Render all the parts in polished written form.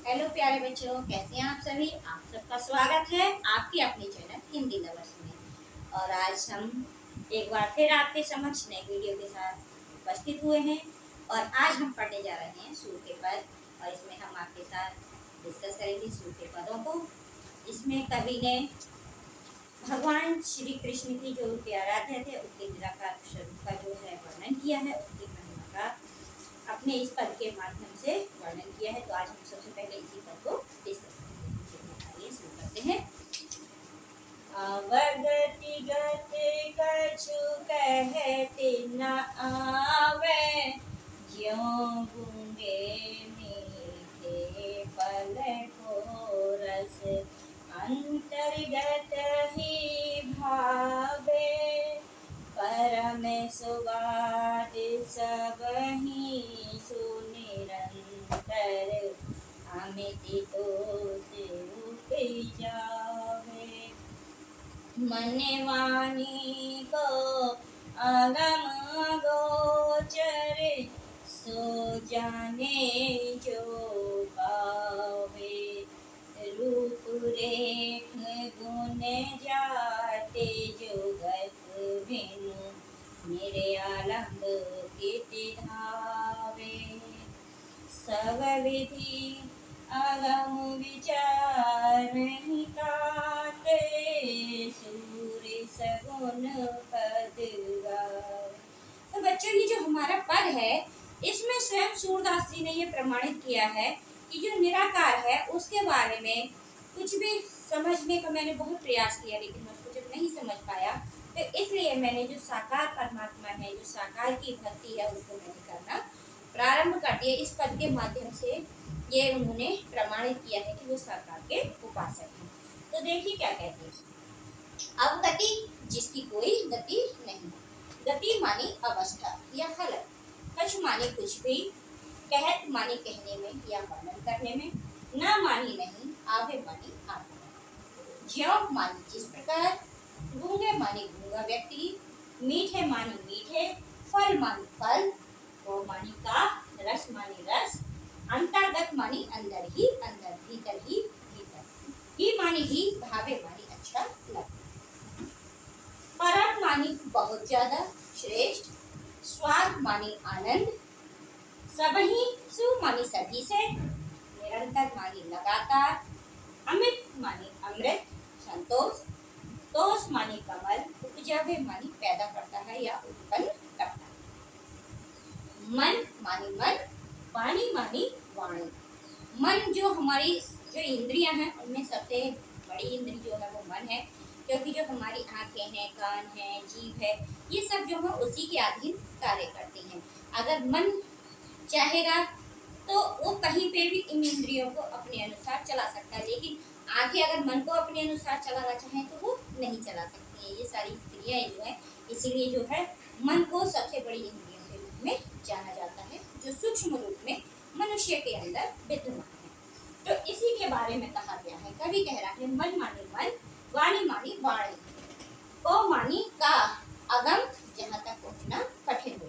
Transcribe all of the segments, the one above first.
Hello प्यारे बच्चों, कैसे हैं आप सभी। आप सबका स्वागत है आपके अपने चैनल हिंदी लवर्स में। और आज हम एक बार फिर आपके समक्ष नए वीडियो के साथ उपस्थित हुए हैं। और आज हम पढ़ने जा रहे हैं सूर के पद, और इसमें हम आपके साथ डिस्कस करेंगे सूर के पदों को। इसमें कवि ने भगवान श्री कृष्ण की जो उनके आराध्य थे उनके निराकार स्वरूप का जो है वर्णन किया है, उनकी महिमा का अपने इस पद के माध्यम से वर्णन किया है। तो आज हम सबसे पहले इसी पद को डिस्कस करेंगे। आइए शुरू करते हैं। अवगति गति कछु कहते न आवे, ज्यों गूंगे मीठे फल को रस अंतर्गत ही भावे, परम सुवाद सबहि सुनिरंतर, अमित दोष उपजावे। मन वाणी को अगम गोचर, सो जाने जो पावे। रूप रेख गुण जाते जुगत भिन्न, मेरे आलम्ब कित धावे। सब विधि अगम विचार हिताते, सूर्य सगुन पद गावे। तो बच्चों, ये जो हमारा पद है इसमें स्वयं सूरदास जी ने ये प्रमाणित किया है कि जो निराकार है उसके बारे में कुछ भी समझने का मैंने बहुत प्रयास किया, लेकिन मैं उसको जब नहीं समझ पाया तो इसलिए मैंने जो साकार परमात्मा है, जो साकार की भक्ति है, उसको मैंने करना प्रारंभ कर दिया। इस पद के माध्यम से ये उन्होंने प्रमाणित किया है कि वो साकार के उपासक हैं। तो देखिए क्या कहते हैं। अवगति जिसकी कोई गति नहीं, गति मानी अवस्था या हालत, कछ मानी कुछ भी, कहत मानी कहने में या वर्णन करने में, न मानी नहीं, आवे मानी आवे। ज्यों मानी जिस प्रकार, गूंगे मानी गूंगा व्यक्ति, मीठे मानी मीठे, फल मानी फल, वो मानी का, रस मानी रस, अंतर्गत मानी अंदर ही अंदर, भीतर ही भीतर, ही मानी ही, भावे मानी अच्छा लगे। परम मानी बहुत ज्यादा श्रेष्ठ, स्वाद मानी आनंद, सबही सु मानी सभी से, निरंतर मानी लगातार, अमित मानी अमृत संतोष, तोष मानी कमल, उपजावे मानी पैदा करता है या उत्पन्न करता है। मन मानी मन, वाणी मानी वाणी। मन जो हमारी जो इंद्रियां हैं उनमें सबसे बड़ी इंद्री जो है वो मन है, क्योंकि जो हमारी आंखें हैं, कान हैं, जीभ है, ये सब जो है उसी के अधीन कार्य करती हैं। अगर मन चाहेगा तो वो कहीं पे भी इन इंद्रियों को अपने अनुसार चला सकता है, लेकिन आंखें अगर मन को अपने अनुसार चलाना चाहें तो वो नहीं चला सकती है। ये सारी क्रियाएं जो है, इसीलिए जो है मन को सबसे बड़ी इंद्रियों के रूप में जाना जाता है, जो सूक्ष्म रूप में मनुष्य के अंदर विद्यमान है। तो इसी के बारे में कहा गया है। कवि कह रहा है मन मानी मन, वाणी मानी वाणी, ओ मानी का, अगम जहाँ तक पहुँचना कठिन हो,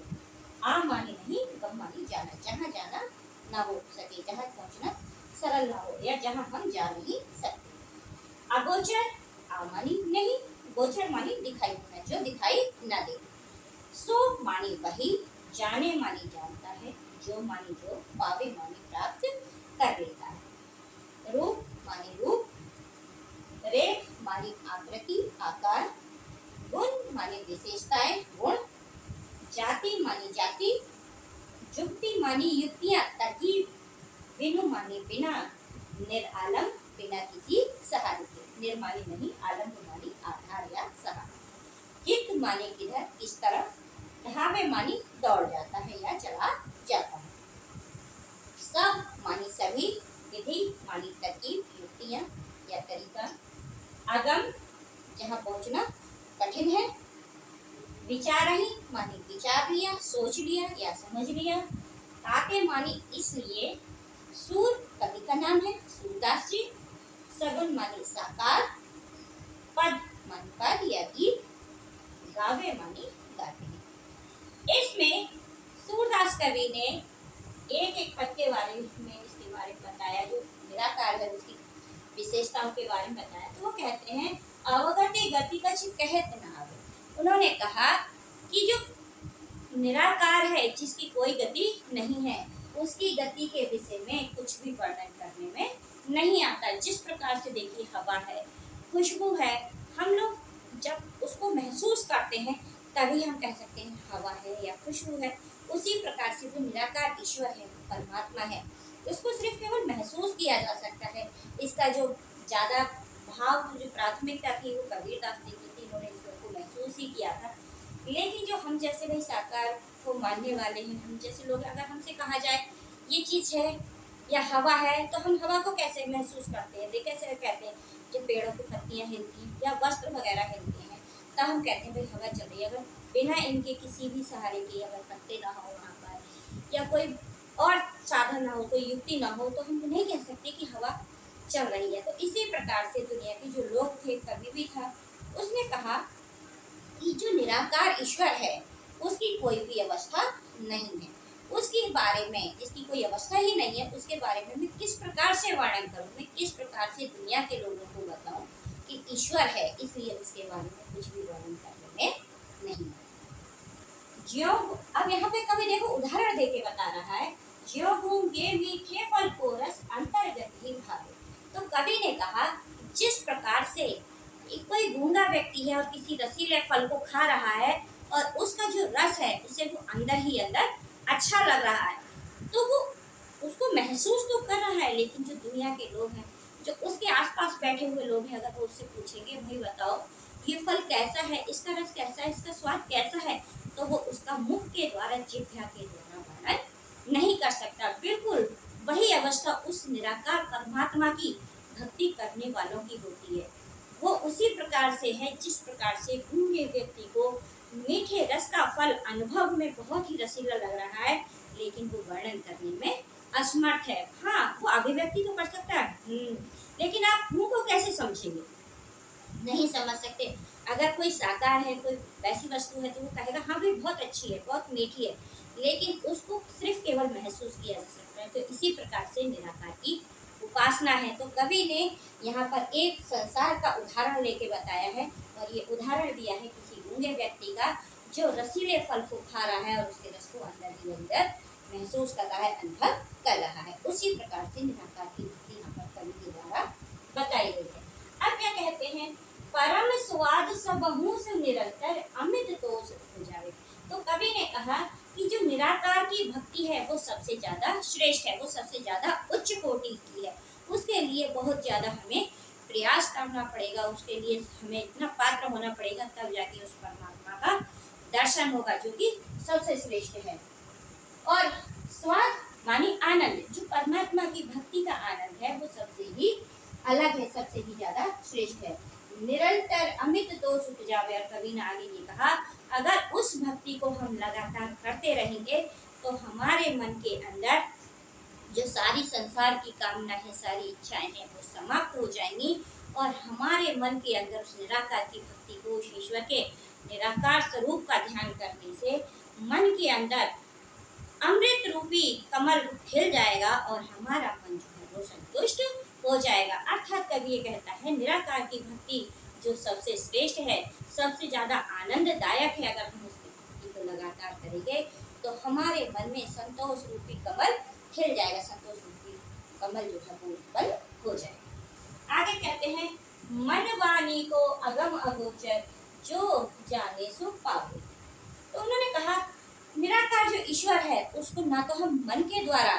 आ मानी नहीं, गम मानी जाना, जहाँ जाना ना हो सके, जहाँ पहुँचना सरल ना हो, या जहाँ हम जा नहीं सकते। अगोचर, आ मानी नहीं, गोचर मानी दिखाई देना, जो दिखाई न दे। सो मानी वही, जाने मानी जानता है, जो मानी जो, पावे मानी प्राप्त कर लेता है। रूप मानी रूप, रेख मानी आकृति आकार, गुण मानी विशेषताएं गुण, जाति मानी जाति, युक्ति मानी युक्तियां तरकीब, बिनु मानी बिना, निरालम बिना किसी सहारे के, निर्मानी नहीं, आलम्ब मानी आधार या सहारा, हित मानी किधर किस तरफ, धावे मानी दौड़ जाता है या चला जाता है। सब मानी सभी, विधि मानी तरकीब युक्तियां या तरीका, अगम जहाँ पहुँचना कठिन है, विचार ही मानी विचार लिया, सोच लिया या समझ लिया, ताते मानी इसलिए, सूर कवि का नाम है सूरदास जी, सगुन मानी साकार, पद मानी पद या गीत, गावे मानी गाते। इसमें सूरदास कवि ने एक एक पद के बारे में इसके बारे में बताया, जो विशेषताओं के बारे में बताया। तो वो कहते हैं अवगति गति का कहत ना आवे। उन्होंने कहा कि जो निराकार है, जिसकी कोई गति नहीं है, उसकी गति के विषय में कुछ भी वर्णन करने में नहीं आता। जिस प्रकार से देखिए हवा है, खुशबू है, हम लोग जब उसको महसूस करते हैं तभी हम कह सकते हैं हवा है या खुशबू है। उसी प्रकार से जो निराकार ईश्वर है, परमात्मा है, उसको सिर्फ केवल महसूस किया जा सकता है। इसका जो ज़्यादा भाव, जो प्राथमिकता थी, वो कबीरदास जी की थी, उन्होंने ईश्वर को महसूस ही किया था। लेकिन जो हम जैसे भाई साकार को मानने वाले हैं, हम जैसे लोग, अगर हमसे कहा जाए ये चीज़ है या हवा है, तो हम हवा को कैसे महसूस करते हैं, कैसे कहते हैं, जब पेड़ों की पत्तियां हिलती या वस्त्र वगैरह हिलते हैं तब हम कहते हैं भाई हवा चल रही है। अगर बिना इनके किसी भी सहारे के, अगर पत्ते ना हो वहाँ पर या कोई और साधन ना हो, कोई युक्ति ना हो, तो हम नहीं कह सकते कि हवा चल रही है। तो इसी प्रकार से दुनिया के जो लोग थे, कवि भी था, उसने कहा कि जो निराकार ईश्वर है उसकी कोई भी अवस्था नहीं है, उसके बारे में, जिसकी कोई अवस्था ही नहीं है, उसके बारे में मैं किस प्रकार से वर्णन करूं, मैं किस प्रकार से दुनिया के लोगों को बताऊं कि ईश्वर है, इसलिए उसके बारे में कुछ भी वर्णन करने में नहीं। ज्यो, अब यहाँ पे कवि देखो उदाहरण देके बता रहा है, ज्यो गूंगे मीठे फल को रस अंतर्गत ही भावे। तो कवि ने कहा जिस प्रकार से कोई गूंगा व्यक्ति है और किसी रसीले फल को खा रहा है और उसका जो रस है उसे वो अंदर ही अंदर अच्छा लग रहा है, तो वो उसको महसूस तो कर रहा है। लेकिन जो दुनिया के लोग हैं, जो उसके आसपास बैठे हुए लोग हैं, अगर वो उससे पूछेंगे भाई बताओ ये फल कैसा है, इसका रस कैसा है, इसका स्वाद कैसा है, तो वो उसका मुख के द्वारा, जिह्वा के द्वारा वर्णन नहीं कर सकता। बिल्कुल वही अवस्था उस निराकार परमात्मा की भक्ति करने वालों की होती है। वो उसी प्रकार से है जिस प्रकार से गूंगे व्यक्ति को मीठे रस का फल अनुभव में बहुत ही रसीला लग रहा है, लेकिन वो वर्णन करने में असमर्थ है। हाँ, वो अभिव्यक्ति तो कर सकता है, लेकिन आप मुंह को कैसे समझेंगे, नहीं समझ सकते। अगर कोई साकार है, कोई वैसी वस्तु है, तो वो कहेगा हाँ भाई बहुत अच्छी है, बहुत मीठी है, लेकिन उसको सिर्फ केवल महसूस किया जा सकता है। तो इसी प्रकार से निराकार की उपासना है। तो कवि ने यहाँ पर एक संसार का उदाहरण लेके बताया है, और ये उदाहरण दिया है किसी गूंगे व्यक्ति का जो रसीले फल को खा रहा है और उसके रस को अंदर ही अंदर महसूस कर रहा है, अनुभव कर रहा है। उसी प्रकार से निराकार की भक्ति यहाँ पर कवि के द्वारा बताई गई है। अब क्या कहते हैं, परम स्वाद सबहु से निरंतर अमित दोष हो जावे। तो कवि ने कहा कि जो निराकार की भक्ति है वो सबसे ज्यादा श्रेष्ठ है, वो सबसे ज्यादा उच्च कोटि की है। उसके लिए बहुत ज्यादा हमें प्रयास करना पड़ेगा, उसके लिए हमें इतना पात्र होना पड़ेगा, तब जाके उस परमात्मा का दर्शन होगा जो कि सबसे श्रेष्ठ है। और स्वाद मानी आनंद, जो परमात्मा की भक्ति का आनंद है वो सबसे ही अलग है, सबसे ही ज्यादा श्रेष्ठ है। निरंतर अमित दोष उठ जावे। और कवि ने आगे ये कहा, अगर उस भक्ति को हम लगातार करते रहेंगे तो हमारे मन के अंदर जो सारी संसार की कामना है, सारी इच्छाएं हैं, वो समाप्त हो जाएंगी, और हमारे मन के अंदर उस निराकार की भक्ति को, उस ईश्वर के निराकार स्वरूप का ध्यान करने से मन के अंदर अमृत रूपी कमल खिल जाएगा और हमारा मन जो है वो संतुष्ट हो जाएगा। अर्थात कवि ये कहता है निराकार की भक्ति जो सबसे श्रेष्ठ है, सबसे ज्यादा आनंददायक है। अगर हम उस भक्ति को लगातार करेंगे तो हमारे मन में संतोष रूपी कमल खिल जाएगा, संतोष रूपी कमल जो है वो उत्पन्न हो जाएगा। आगे कहते हैं, मन वाणी को अगम अगोचर जो जाने सो पावे। तो उन्होंने कहा निराकार जो ईश्वर है उसको ना तो हम मन के द्वारा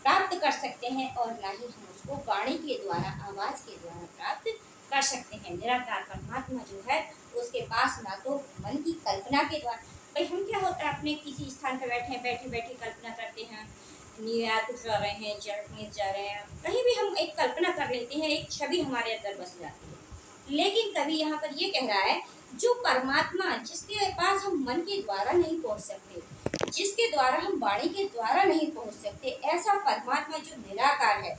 प्राप्त कर सकते हैं और ना ही हम उसको वाणी के द्वारा, आवाज के द्वारा प्राप्त कर सकते हैं। निराकार परमात्मा जो है उसके पास ना तो मन की कल्पना के द्वारा, भाई हम क्या होता है अपने किसी स्थान पर बैठे बैठे कल्पना करते हैं, न्यूयॉर्क जा रहे हैं, जर्मनी जा रहे हैं, कहीं भी हम एक कल्पना कर लेते हैं, एक छवि हमारे अंदर बस जाती है। लेकिन कवि यहाँ पर ये कह रहा है जो परमात्मा जिसके पास हम मन के द्वारा नहीं पहुंच सकते, जिसके द्वारा हम वाणी के द्वारा नहीं पहुंच सकते, ऐसा परमात्मा जो निराकार है,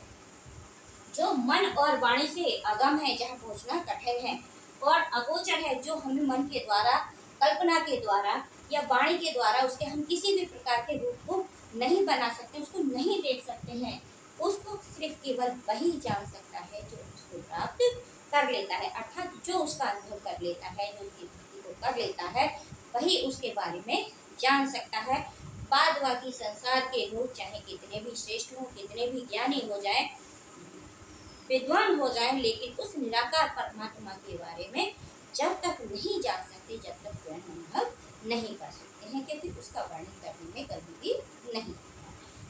जो मन और वाणी से अगम है, जहाँ पहुंचना कठिन है, और अगोचर है, जो हमें मन के द्वारा, कल्पना के द्वारा या वाणी के द्वारा उसके हम किसी भी प्रकार के रूप को नहीं बना सकते, उसको नहीं देख सकते हैं, उसको सिर्फ केवल वही जान सकता है जो उसको प्राप्त कर लेता है, अर्थात जो उसका अनुभव कर लेता है, जो उसकी भक्ति को कर लेता है, वही उसके बारे में जान सकता है। बाद बाकी संसार के लोग चाहे कितने भी श्रेष्ठ हो, कितने भी ज्ञानी हो जाए, विद्वान हो जाए, लेकिन उस निराकार परमात्मा के बारे में जब तक नहीं जान सकते, जब तक स्वयं अनुभव नहीं कर सकते हैं, क्योंकि उसका वर्णन करने में कभी भी नहीं।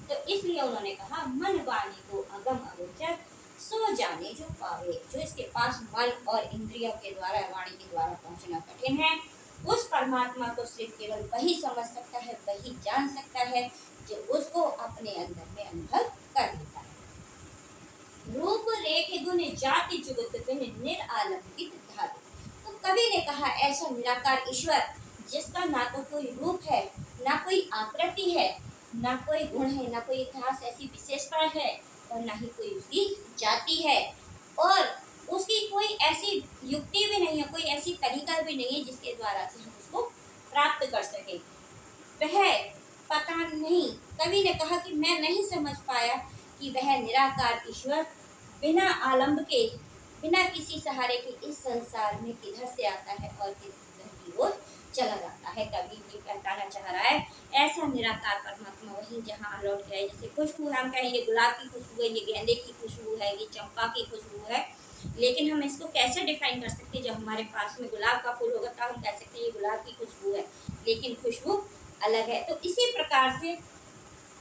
तो इसलिए उन्होंने कहा मन वाणी को अगम अगोचर सो जाने जो पावे। जो इसके पास मन और इंद्रियों के द्वारा, वाणी के द्वारा पहुंचना कठिन है, उस परमात्मा को सिर्फ केवल वही समझ सकता है, वही जान सकता है जो उसको अपने अंदर में अनुभव कर लेता है। रूप रेख गुण जाति जुगत बिन निरालंबित धातु। तो कवि ने कहा ऐसा निराकार ईश्वर जिसका ना तो कोई रूप है, ना कोई आकृति है, ना कोई गुण है, ना कोई खास ऐसी विशेषता है, और ना ही कोई उसकी जाति है, और उसकी कोई ऐसी युक्ति भी नहीं है, कोई ऐसी तरीका भी नहीं है जिसके द्वारा से हम उसको प्राप्त कर सके। वह पता नहीं, कवि ने कहा कि मैं नहीं समझ पाया कि वह निराकार ईश्वर बिना आलंब के, बिना किसी सहारे के इस संसार में किधर से आता है और किधर की ओर चला जाता है। कवि भी कहना चाह रहा है ऐसा निराकार परमात्मा वही जहाँ लौट गया। जैसे खुशबू, हम कहें ये गुलाब की खुशबू है, ये गेंदे की खुशबू है, ये चंपा की खुशबू है, लेकिन हम इसको कैसे डिफाइन कर सकते हैं? जब हमारे पास में गुलाब का फूल होगा तब हम कह सकते हैं ये गुलाब की खुशबू है, लेकिन खुशबू अलग है। तो इसी प्रकार से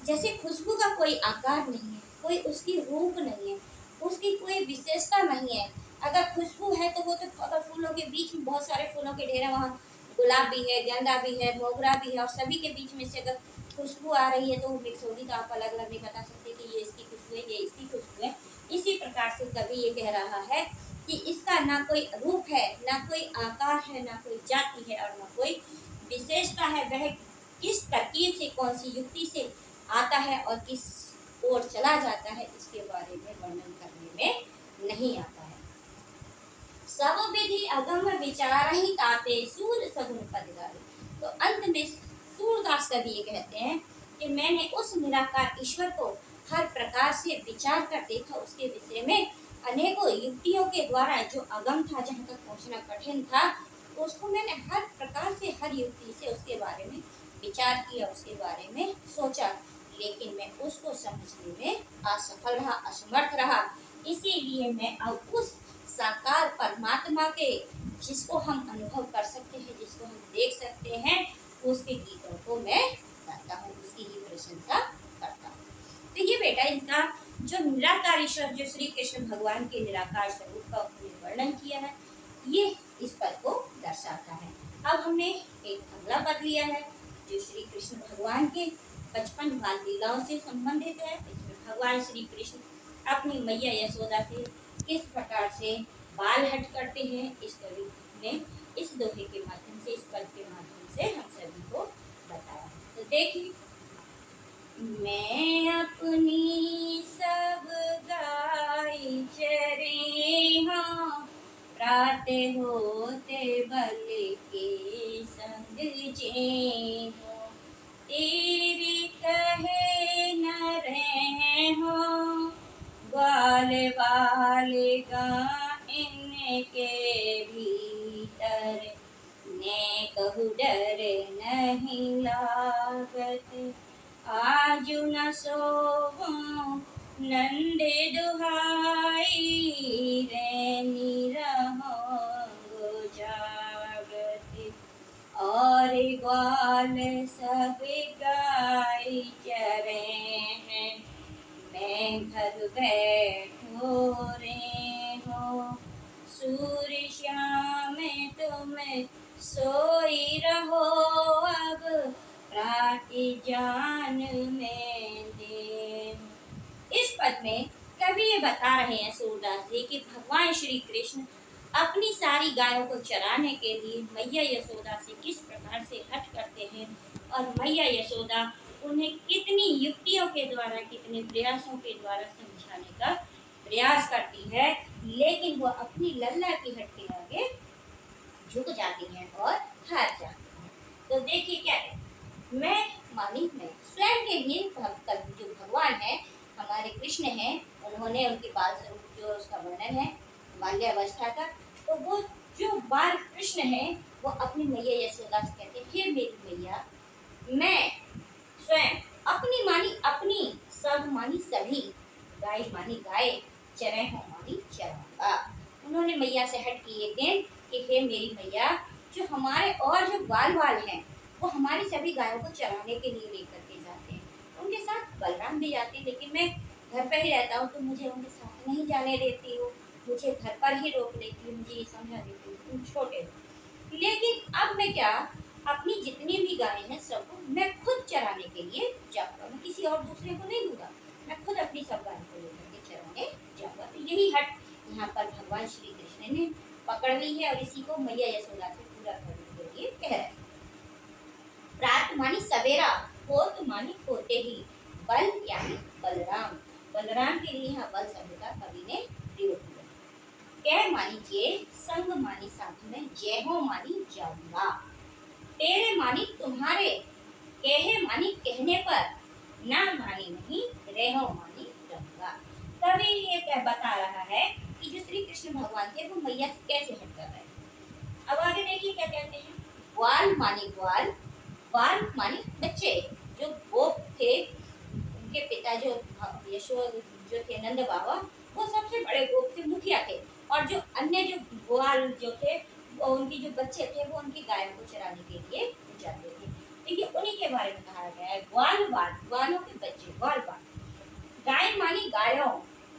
जैसे खुशबू का कोई आकार नहीं है, कोई उसकी रूप नहीं है, उसकी कोई विशेषता नहीं है। अगर खुशबू है तो वो तो अगर फूलों के बीच में बहुत सारे फूलों के ढेर है, वहाँ गुलाब भी है, गेंदा भी है, मोगरा भी है, और सभी के बीच में से अगर खुशबू आ रही है तो वो मिक्स होगी, तो आप अलग अलग नहीं बता सकते कि ये इसकी खुशबू है, ये इसकी खुशबू है। इसी प्रकार से कवि ये कह रहा है कि इसका ना कोई रूप है, ना कोई आकार है, ना कोई जाति है, और ना कोई विशेषता है। वह किस तरकीब से, कौन सी युक्ति से आता है और किस ओर चला जाता है, इसके बारे में वर्णन करने में नहीं आता है। सब विधि अगम विचार ही ताते सूल सगुन पदगारी। तो अंत में सूरदास कवि ये कहते हैं कि मैंने उस निराकार ईश्वर को हर प्रकार से विचार कर देखा, उसके विषय में अनेकों युक्तियों के द्वारा, जो अगम था, जहाँ तक पहुँचना कठिन था, उसको मैंने हर प्रकार से, हर युक्ति से उसके बारे में विचार किया, उसके बारे में सोचा, लेकिन मैं उसको समझने में असफल रहा, असमर्थ रहा। इसीलिए मैं अब उस साकार परमात्मा के, जिसको हम अनुभव कर सकते हैं, जिसको हम देख सकते हैं, उसके गीतों को मैं गाता हूँ, उसकी ही प्रशंसा करता हूँ। तो ये बेटा इनका जो निराकार ईश्वर, जो श्री कृष्ण भगवान के निराकार स्वरूप का उन्होंने वर्णन किया है, ये इस पद को दर्शाता है। अब हमने एक अगला पद लिया है जो श्री कृष्ण भगवान के बचपन बाल लीलाओं से संबंधित है। इसमें भगवान श्री कृष्ण अपनी मैया यशोदा से किस प्रकार से बाल हट करते हैं, इस कवि ने इस दोहे के माध्यम से, इस पद के माध्यम से हम सभी को बताया। तो देखिए, मैं अपनी सब गाय चरे हाँ, प्रातः होते बल के संग जे हो, तेरी कहे न रहे हो, ग्वाल बाल इनके भीतर, ने कहु डर नहीं लागत, आजु न सोवो नंद दुहाई, रे निरहो जागत, और ग्वाल सब गाय चरे हैं, मैं घर बैठो रे हो, सूर्य श्याम तुम सोई रहो, अब प्राति जान में दे। इस पद में कवि ये बता रहे हैं सूरदास जी कि भगवान श्री कृष्ण अपनी सारी गायों को चराने के लिए मैया यशोदा से किस प्रकार से हट करते हैं, और मैया यशोदा उन्हें कितनी युक्तियों के द्वारा, कितने प्रयासों के द्वारा समझाने का प्रयास करती है, लेकिन वो अपनी लल्ला की हट के आगे झुक जाती हैं और हार जाती हैं। तो देखिए क्या है, मैं मानी मैं स्वयं के लिए जो भगवान है, हमारे कृष्ण हैं, उन्होंने उनके बाल स्वरूप जो उसका वर्णन है बाल्यावस्था का, तो वो जो बाल कृष्ण है वो अपनी मैया यशोदा से कहते हैं, हे मेरी मैया, मैं स्वयं अपनी मानी अपनी, सब मानी सभी, गाय मानी गाय, चरे हो मानी चराऊंगा। उन्होंने मैया से हट की एक दिन कि हे मेरी मैया, जो हमारे और जो ग्वाल वाल हैं वो हमारी सभी गायों को चराने के लिए लेकर के जाते हैं, उनके साथ बलराम भी जाते हैं, लेकिन मैं घर पर ही रहता हूँ तो मुझे उनके साथ नहीं जाने देती हो, मुझे घर पर ही रोक देती हो, मुझे ये समझा देती हो तुम छोटे हो। लेकिन अब मैं क्या, अपनी जितनी भी गाय हैं सबको मैं खुद चराने के लिए जाऊंगा, मैं किसी और दूसरे को नहीं दूंगा, मैं खुद अपनी सब गाय को लेकर के चराने जाऊंगा। तो यही हट यहाँ पर भगवान श्री कृष्ण ने पकड़ ली है और इसी को मैया यशोदा से पूरा करने के लिए कह रहे हैं। प्रात मानी सवेरा, होत मानी होते ही, बल यानी बलराम, बलराम के लिए यहाँ बल शब्द का कवि ने प्रयोग किया। कह मानी जे, संग मानी साथ में, जय हो मानी जाऊंगा, तेरे मानी तुम्हारे, कहे मानी कहने पर, ना मानी नहीं, रहो मानी रहूंगा। कवि ये क्या बता रहा है कि जो श्री कृष्ण भगवान थे वो मैया से कैसे हट कर रहे हैं। अब आगे देखिए क्या कहते हैं। ग्वाल मानी ग्वाल, बाल माने बच्चे, जो गोप थे उनके पिता जो यशोद जो थे नंद बाबा, वो सबसे बड़े गोप थे, मुखिया थे, और जो अन्य जो ग्वाल जो थे वो उनके जो बच्चे थे वो उनकी गायों को चराने के लिए जाते थे। देखिए उन्हीं के बारे में कहा गया है, ग्वाल बाल, ग्वालों के बच्चे ग्वाल बाल। गाय मानी गायों,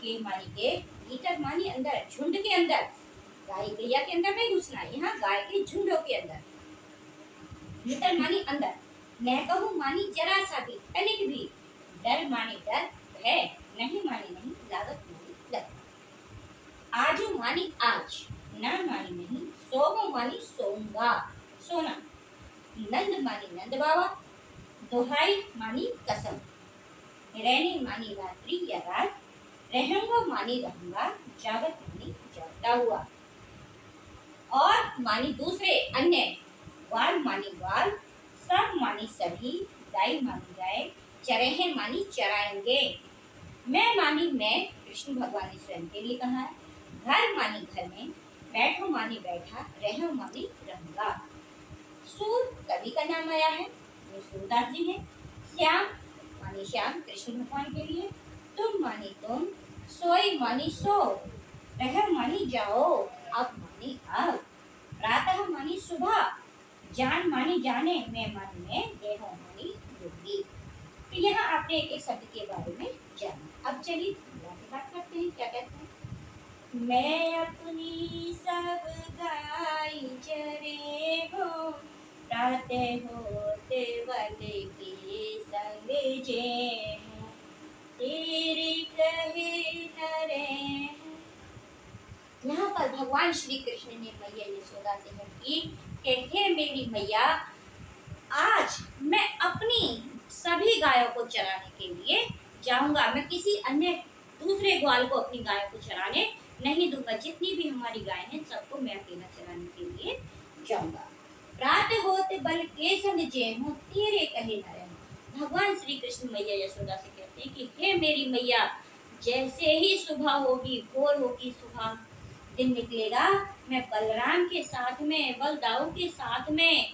के मानी के, भीतर मानी अंदर, झुंड के अंदर, गाय गैया के अंदर नहीं घुसना, यहाँ गाय के झुंडों के अंदर, भीतर मानी अंदर, न कहूँ मानी जरा सा भी, तनिक भी, डर मानी डर है, नहीं मानी नहीं, लागत मानी लग, आजू मानी आज, ना मानी नहीं, सोमो मानी सोऊंगा, सोना, नंद मानी नंद बाबा, दोहाई मानी कसम, रहनी मानी रात्रि या रात, रहूंगा मानी रहूंगा, जागत मानी जागता हुआ, और मानी दूसरे अन्य, ग्वाल मानी ग्वाल, सब मानी सभी, गाय मानी गाय, चरेह मानी चराएंगे, मैं मानी मैं, कृष्ण भगवान ने स्वयं के लिए कहा है, घर मानी घर में, बैठो मानी बैठा, रहो मानी रहूंगा। सूर कवि का नाम आया है, ये सूरदास जी है। श्याम मानी श्याम, कृष्ण भगवान के लिए। तुम मानी तुम, सोई मानी सो, रह मानी जाओ, अब मानी अब, प्रातः मानी सुबह, जान मानी जाने, मैं मानी मैं, देहो मानी योगी। तो यहाँ आपने एक एक शब्द के बारे में जाना। अब चलिए बात करते हैं, क्या कहते हैं। मैं अपनी सब गाय चरे हो, प्रातः होते वाले के संग जे हूँ, तेरे कहे न रहे। यहाँ पर भगवान श्री कृष्ण ने मैया यशोदा से की कि हे मेरी मैया, आज मैं अपनी सभी गायों को चराने के लिए जाऊंगा, मैं किसी अन्य दूसरे ग्वाल को अपनी गायों को चराने नहीं दूंगा, जितनी भी हमारी गाय हैं सबको मैं अकेला चराने के लिए जाऊंगा। रात होते बल के संग जे हूँ, तेरे कहे न रहूं। भगवान श्री कृष्ण मैया यशोदा से कहते हैं कि हे मेरी मैया, जैसे ही सुबह होगी, भोर होगी, सुबह दिन निकलेगा, मैं बलराम के साथ में, बलदाऊ के साथ में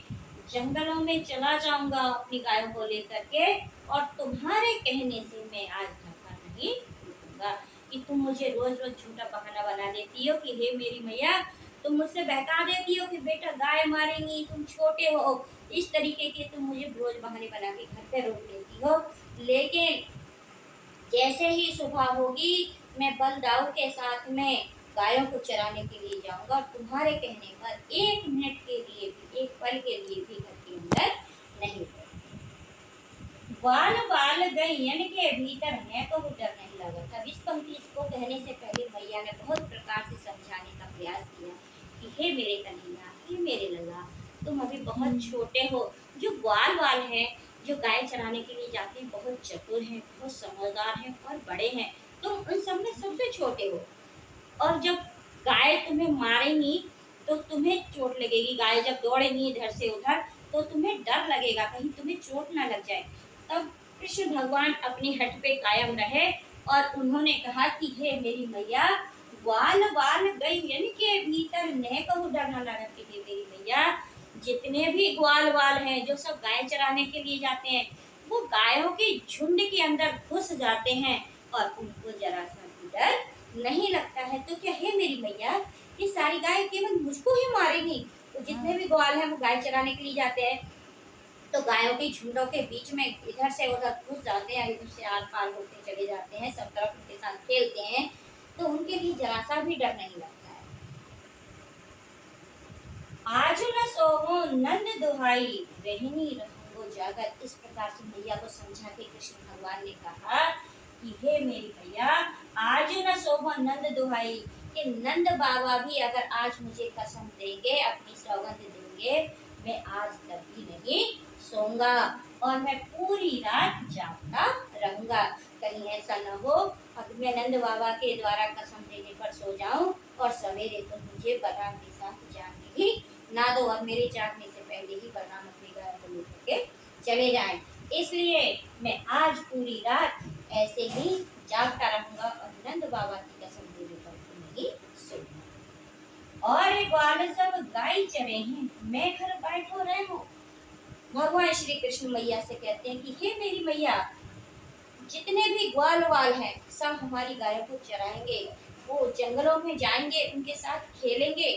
जंगलों में चला जाऊंगा अपनी गायों को लेकर के, और तुम्हारे कहने से मैं आज घर पर नहीं रुकूंगा कि तुम मुझे रोज रोज झूठा बहाना बना देती हो कि हे मेरी मैया, तुम मुझसे बहका देती हो कि बेटा गाय मारेंगी, तुम छोटे हो, इस तरीके के तुम मुझे रोज बहाने बना के घर पे रोक देती हो। लेकिन जैसे ही सुबह होगी, मैं बलदाऊ के साथ में गायों को चराने के लिए जाऊंगा, और तुम्हारे कहने पर एक मिनट के लिए भी, एक पल के लिए भी घर के अंदर नहीं। बाल बाल गैयन के भीतर है तो डर नहीं लगा था। इस पंक्ति को कहने से पहले मैया ने बहुत प्रकार से समझाने का प्रयास किया कि हे मेरे कन्हैया, हे मेरे लला, तुम अभी बहुत छोटे हो। जो ग्वाल वाल है, जो गाय चराने के लिए जाते हैं, बहुत चतुर हैं, बहुत समझदार हैं और बड़े हैं, तुम उन सब में सबसे छोटे हो, और जब गाय तुम्हें मारेंगी तो तुम्हें चोट लगेगी। गाय जब दौड़ेगी इधर से उधर तो तुम्हें डर लगेगा कहीं तुम्हें चोट ना लग जाए। तब कृष्ण भगवान अपनी हट पे कायम रहे और उन्होंने कहा कि हे मेरी मैया, ग्वाल वाल गईयन के भीतर न कहूँ डर न लगत कि हे मेरी मैया, जितने भी ग्वाल वाल हैं जो सब गाय चराने के लिए जाते हैं, वो गायों के झुंड के अंदर घुस जाते हैं और उनको जरा सा भी डर नहीं लगता है। तो क्या है मेरी मैया, ये सारी गाय केवल मुझको ही मारेंगी? तो जितने भी ग्वाल हैं वो गाय चराने के लिए जाते हैं, तो गायों के झुंडों के बीच में इधर से उधर घुस जाते हैं, इधर से आर पार होते चले जाते हैं, सब तरफ उनके साथ खेलते हैं, तो उनके लिए जरा सा भी डर नहीं लगता है। आज न सोहो नंद दुहाई, रहनी रहूंगो जागत। इस प्रकार से मैया को समझा के कृष्ण भगवान ने कहा कि हे मेरी मैया, आज न सोहो नंद दुहाई, कि नंद बाबा भी अगर आज मुझे कसम देंगे, अपनी सौगंध देंगे, मैं आज कभी नहीं सोऊंगा और मैं पूरी रात जागता रहूंगा। कहीं ऐसा न हो अब मैं नंद बाबा के द्वारा कसम देने पर सो जाऊं और सवेरे तो मुझे बलराम के साथ जाने ही ना दो, और मेरे जागने से पहले ही बलराम अपनी गाय को लेकर के चले जाएं। इसलिए मैं आज पूरी रात ऐसे ही जागता रहूंगा और नंद बाबा की कसम देने पर नहीं सोऊंगा। और एक ग्वाल सब गाय चरे हैं, मैं घर बैठो रहे हूँ। भगवान श्री कृष्ण मैया से कहते हैं कि हे मेरी मैया, जितने भी ग्वाल वाल हैं सब हमारी गायों को चराएंगे, वो जंगलों में जाएंगे, उनके साथ खेलेंगे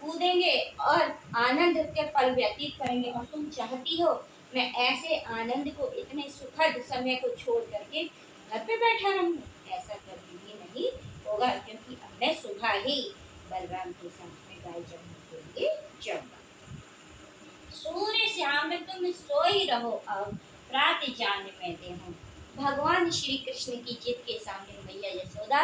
कूदेंगे और आनंद के पल व्यतीत करेंगे। और तुम चाहती हो मैं ऐसे आनंद को, इतने सुखद समय को छोड़ करके घर पे बैठा रहूं? ऐसा कभी भी नहीं होगा, क्योंकि अब मैं सुबह ही बलराम के साथ में गाय चराने के लिए जाऊंगा। सूर्य श्याम तुम सोई रहो, अब प्रात जान में दे हूँ। भगवान श्री कृष्ण की जिद के सामने मैया यशोदा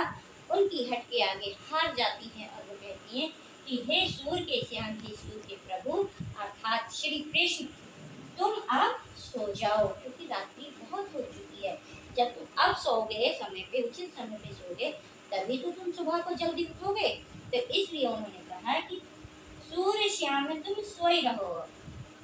उनकी हट के आगे हार जाती हैं और वो कहती हैं कि हे सूर्य के श्याम, हे सूर्य के प्रभु अर्थात श्री कृष्ण, तुम अब सो जाओ, क्योंकि रात्रि बहुत हो चुकी है। जब तुम अब सोओगे, समय पे उचित समय पे सोओगे, तभी तो तुम सुबह को जल्दी उठोगे। तो इसलिए उन्होंने कहा कि सूर्य श्याम तुम सोई रहो।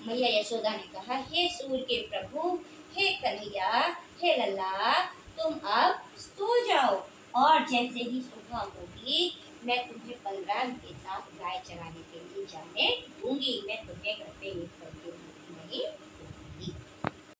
मैया यशोदा ने कहा हे सूर्य के प्रभु, हे कन्हैया, हे लल्ला, तुम अब सो जाओ और जैसे ही सुबह होगी मैं तुम्हें बलराम के साथ गाय चराने के लिए जाने दूंगी। मैं तुम्हें घर पे लेकर के नहीं